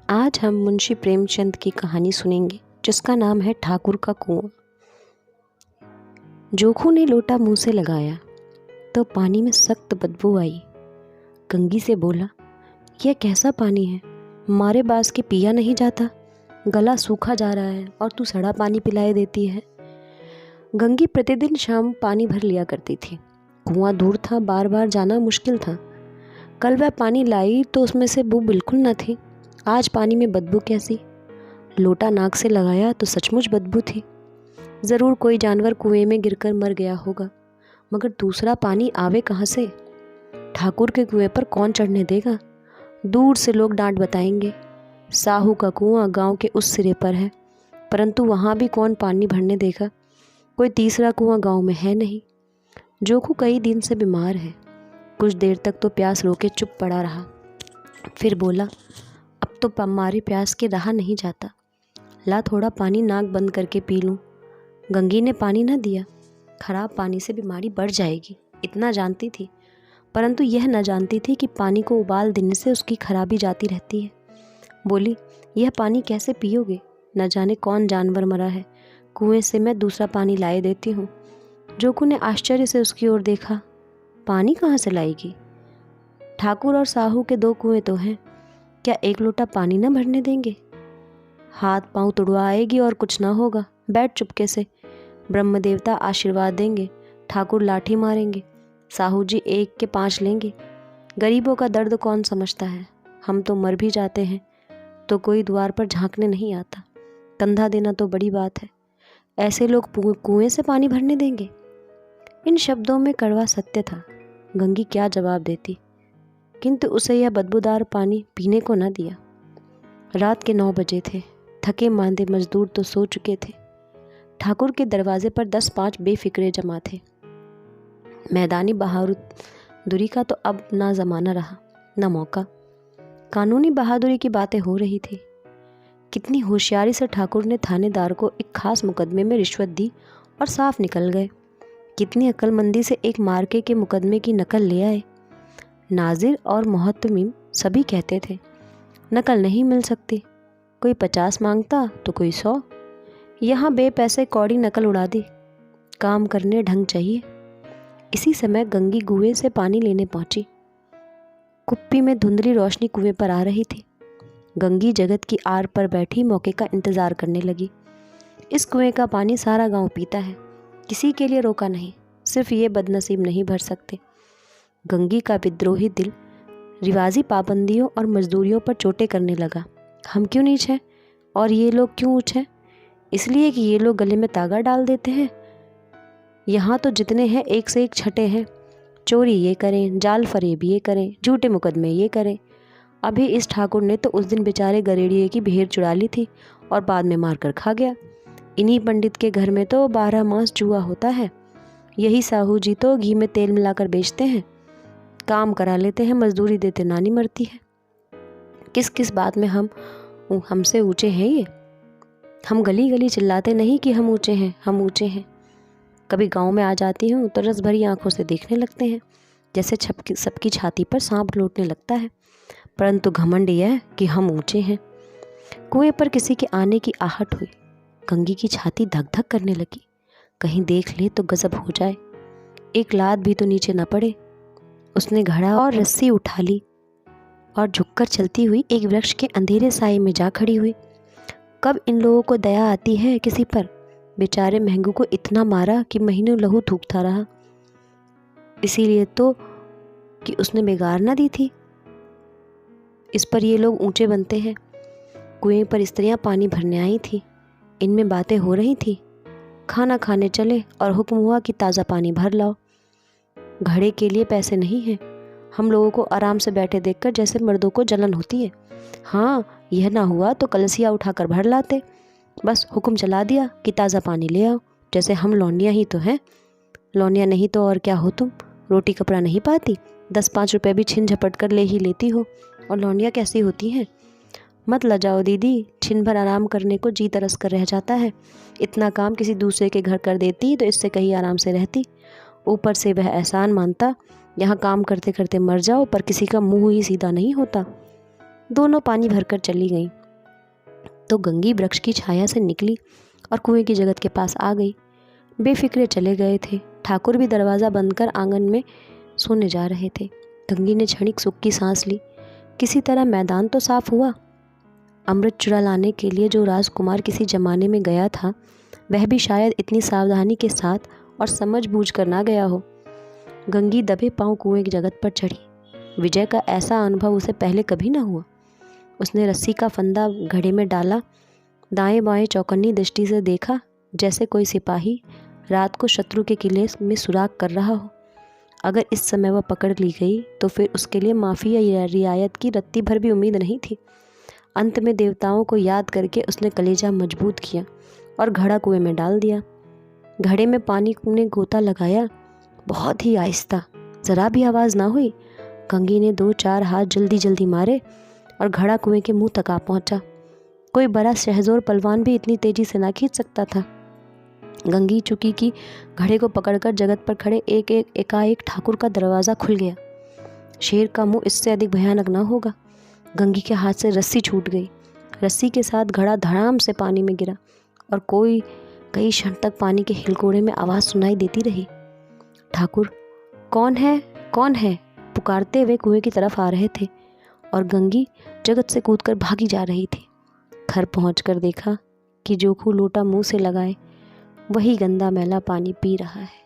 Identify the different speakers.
Speaker 1: आज हम मुंशी प्रेमचंद की कहानी सुनेंगे जिसका नाम है ठाकुर का कुआं। जोखू ने लोटा मुंह से लगाया तो पानी में सख्त बदबू आई। गंगी से बोला, यह कैसा पानी है, मारे बास के पिया नहीं जाता, गला सूखा जा रहा है और तू सड़ा पानी पिलाए देती है। गंगी प्रतिदिन शाम पानी भर लिया करती थी। कुआं दूर था, बार बार जाना मुश्किल था। कल वह पानी लाई तो उसमें से बू बिल्कुल न थी। आज पानी में बदबू कैसी? लोटा नाक से लगाया तो सचमुच बदबू थी। ज़रूर कोई जानवर कुएं में गिरकर मर गया होगा, मगर दूसरा पानी आवे कहाँ से? ठाकुर के कुएं पर कौन चढ़ने देगा? दूर से लोग डांट बताएंगे। साहू का कुआं गांव के उस सिरे पर है, परंतु वहाँ भी कौन पानी भरने देगा? कोई तीसरा कुआं गांव में है नहीं। जोखू कई दिन से बीमार है। कुछ देर तक तो प्यास रोके चुप पड़ा रहा, फिर बोला, अब तो हमारी प्यास के रहा नहीं जाता, ला थोड़ा पानी नाक बंद करके पी लूँ। गंगी ने पानी न दिया। खराब पानी से बीमारी बढ़ जाएगी, इतना जानती थी, परंतु यह न जानती थी कि पानी को उबाल देने से उसकी खराबी जाती रहती है। बोली, यह पानी कैसे पियोगे? न जाने कौन जानवर मरा है, कुएं से मैं दूसरा पानी लाए देती हूँ। जोखू ने आश्चर्य से उसकी ओर देखा। पानी कहाँ से लाएगी? ठाकुर और साहू के दो कुएं तो हैं, क्या एक लोटा पानी न भरने देंगे? हाथ पांव तुड़वा आएगी और कुछ ना होगा। बैठ चुपके से, ब्रह्म देवता आशीर्वाद देंगे, ठाकुर लाठी मारेंगे, साहू जी 1 के 5 लेंगे। गरीबों का दर्द कौन समझता है? हम तो मर भी जाते हैं तो कोई द्वार पर झांकने नहीं आता, कंधा देना तो बड़ी बात है। ऐसे लोग कुएं से पानी भरने देंगे? इन शब्दों में कड़वा सत्य था। गंगी क्या जवाब देती, किंतु उसे यह बदबूदार पानी पीने को न दिया। रात के 9 बजे थे। थके मांदे मजदूर तो सो चुके थे। ठाकुर के दरवाजे पर 10-5 बेफिक्रे जमा थे। मैदानी बहादुरी का तो अब ना जमाना रहा, ना मौका। कानूनी बहादुरी की बातें हो रही थी। कितनी होशियारी से ठाकुर ने थानेदार को एक खास मुकदमे में रिश्वत दी और साफ निकल गए। कितनी अक्लमंदी से एक मार्के के मुकदमे की नकल ले आए। नाजिर और मोहतमिम सभी कहते थे, नकल नहीं मिल सकती। कोई 50 मांगता तो कोई 100। यहाँ बेपैसे कौड़ी नकल उड़ा दी। काम करने ढंग चाहिए। इसी समय गंगी कुएं से पानी लेने पहुंची। कुप्पी में धुंधली रोशनी कुएं पर आ रही थी। गंगी जगत की आड़ पर बैठी मौके का इंतजार करने लगी। इस कुएं का पानी सारा गांव पीता है, किसी के लिए रोका नहीं, सिर्फ ये बदनसीब नहीं भर सकते। गंगी का विद्रोही दिल रिवाजी पाबंदियों और मजदूरियों पर चोटें करने लगा। हम क्यों नीच हैं और ये लोग क्यों ऊंच हैं? इसलिए कि ये लोग गले में तागा डाल देते हैं। यहाँ तो जितने हैं एक से एक छठे हैं। चोरी ये करें, जाल फरेब ये करें, झूठे मुकदमे ये करें। अभी इस ठाकुर ने तो उस दिन बेचारे गरेड़िए की भेड़ चुरा ली थी और बाद में मार कर खा गया। इन्हीं पंडित के घर में तो 12 मास जुआ होता है। यही साहू जी तो घी में तेल मिलाकर बेचते हैं। काम करा लेते हैं, मजदूरी देते नानी मरती है। किस किस बात में हमसे ऊंचे हैं ये? हम गली गली चिल्लाते नहीं कि हम ऊंचे हैं, हम ऊंचे हैं। कभी गांव में आ जाती हूँ तो रस भरी आंखों से देखने लगते हैं, जैसे सबकी छाती पर सांप लौटने लगता है। परंतु घमंड यह है कि हम ऊंचे हैं। कुएं पर किसी के आने की आहट हुई। गंगी की छाती धक धक करने लगी। कहीं देख ले तो गजब हो जाए, एक लात भी तो नीचे न पड़े। उसने घड़ा और रस्सी उठा ली और झुककर चलती हुई एक वृक्ष के अंधेरे साए में जा खड़ी हुई। कब इन लोगों को दया आती है किसी पर? बेचारे महंगू को इतना मारा कि महीनों लहू थूकता रहा, इसीलिए तो कि उसने बेगार ना दी थी। इस पर ये लोग ऊंचे बनते हैं। कुएं पर स्त्रियां पानी भरने आई थी, इनमें बातें हो रही थी। खाना खाने चले और हुक्म हुआ कि ताज़ा पानी भर लाओ। घड़े के लिए पैसे नहीं हैं। हम लोगों को आराम से बैठे देखकर जैसे मर्दों को जलन होती है। हाँ, यह ना हुआ तो कलसिया उठाकर भर लाते। बस हुक्म चला दिया कि ताज़ा पानी ले आओ, जैसे हम लौंडिया ही तो हैं। लौंडिया नहीं तो और क्या हो तुम? रोटी कपड़ा नहीं पाती, 10-5 रुपये भी छिन झपट कर ले ही लेती हो। और लौंडिया कैसी होती हैं? मत लजाओ दीदी, छिन भर आराम करने को जी तरस कर रह जाता है। इतना काम किसी दूसरे के घर कर देती तो इससे कहीं आराम से रहती। ऊपर से वह एहसान मानता, यहाँ काम करते करते मर जाओ, पर किसी का मुंह ही सीधा नहीं होता। दोनों पानी भरकर चली गईं। तो गंगी वृक्ष की छाया से निकली और कुएं की जगत के पास आ गई। बेफिक्रे चले गए थे। ठाकुर भी दरवाज़ा बंद कर आंगन में सोने जा रहे थे। गंगी ने क्षणिक सुख की सांस ली। किसी तरह मैदान तो साफ हुआ। अमृत चुरा लाने के लिए जो राजकुमार किसी जमाने में गया था, वह भी शायद इतनी सावधानी के साथ और समझ बूझ कर ना गया हो। गंगी दबे पांव कुएं की जगत पर चढ़ी। विजय का ऐसा अनुभव उसे पहले कभी न हुआ। उसने रस्सी का फंदा घड़े में डाला, दाएं बाएं चौकन्नी दृष्टि से देखा, जैसे कोई सिपाही रात को शत्रु के किले में सुराग कर रहा हो। अगर इस समय वह पकड़ ली गई तो फिर उसके लिए माफ़ी या रियायत की रत्ती भर भी उम्मीद नहीं थी। अंत में देवताओं को याद करके उसने कलेजा मजबूत किया और घड़ा कुएं में डाल दिया। घड़े में पानी ने गोता लगाया, बहुत ही आहिस्ता, ज़रा भी आवाज़ ना हुई। गंगी ने 2-4 हाथ जल्दी जल्दी मारे और घड़ा कुएं के मुंह तक आ पहुंचा। कोई बड़ा शहजोर पलवान भी इतनी तेजी से ना खींच सकता था। गंगी चुकी कि घड़े को पकड़कर जगत पर खड़े एकाएक ठाकुर का दरवाज़ा खुल गया। शेर का मुंह इससे अधिक भयानक ना होगा। गंगी के हाथ से रस्सी छूट गई। रस्सी के साथ घड़ा धड़ाम से पानी में गिरा और कई क्षण तक पानी के हिलकोड़े में आवाज़ सुनाई देती रही। ठाकुर, कौन है, कौन है, पुकारते हुए कुएं की तरफ आ रहे थे और गंगी जगत से कूदकर भागी जा रही थी। घर पहुंचकर देखा कि जोखू लोटा मुंह से लगाए वही गंदा मैला पानी पी रहा है।